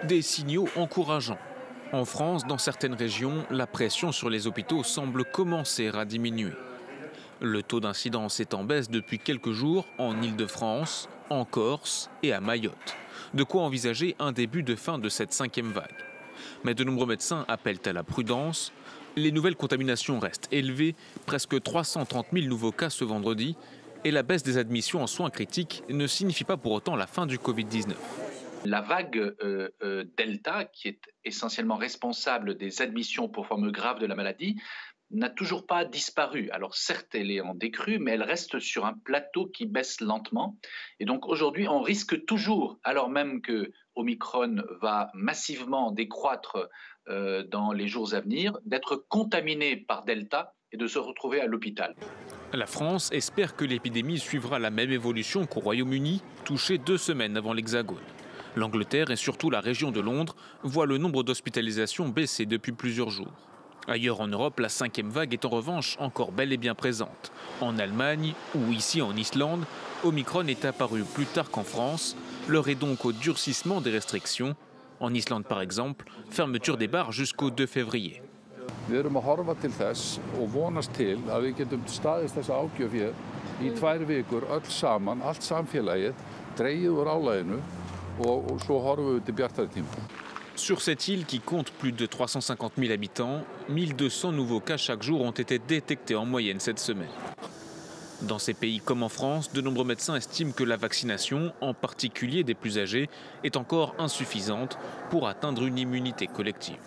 Des signaux encourageants. En France, dans certaines régions, la pression sur les hôpitaux semble commencer à diminuer. Le taux d'incidence est en baisse depuis quelques jours en Île-de-France, en Corse et à Mayotte. De quoi envisager un début de fin de cette 5e vague. Mais de nombreux médecins appellent à la prudence. Les nouvelles contaminations restent élevées, presque 330 000 nouveaux cas ce vendredi, et la baisse des admissions en soins critiques ne signifie pas pour autant la fin du Covid-19. La vague Delta, qui est essentiellement responsable des admissions pour forme grave de la maladie, n'a toujours pas disparu. Alors certes, elle est en décrue, mais elle reste sur un plateau qui baisse lentement. Et donc aujourd'hui, on risque toujours, alors même que Omicron va massivement décroître dans les jours à venir, d'être contaminé par Delta et de se retrouver à l'hôpital. La France espère que l'épidémie suivra la même évolution qu'au Royaume-Uni, touché 2 semaines avant l'Hexagone. L'Angleterre et surtout la région de Londres voient le nombre d'hospitalisations baisser depuis plusieurs jours. Ailleurs en Europe, la 5e vague est en revanche encore bel et bien présente. En Allemagne ou ici en Islande, Omicron est apparu plus tard qu'en France. L'heure est donc au durcissement des restrictions. En Islande par exemple, fermeture des bars jusqu'au 2 février. Við erum að horfa til þess og vonast til að við getum staðist þessa ágjöf hér í 2 vikur öll saman, allt samfélagið, dregið úr álaginu og svo horfum við til bjartari tíma. Sur cette île qui compte plus de 350 000 habitants, 1200 nouveaux cas chaque jour ont été détectés en moyenne cette semaine. Dans ces pays comme en France, de nombreux médecins estiment que la vaccination, en particulier des plus âgés, est encore insuffisante pour atteindre une immunité collective.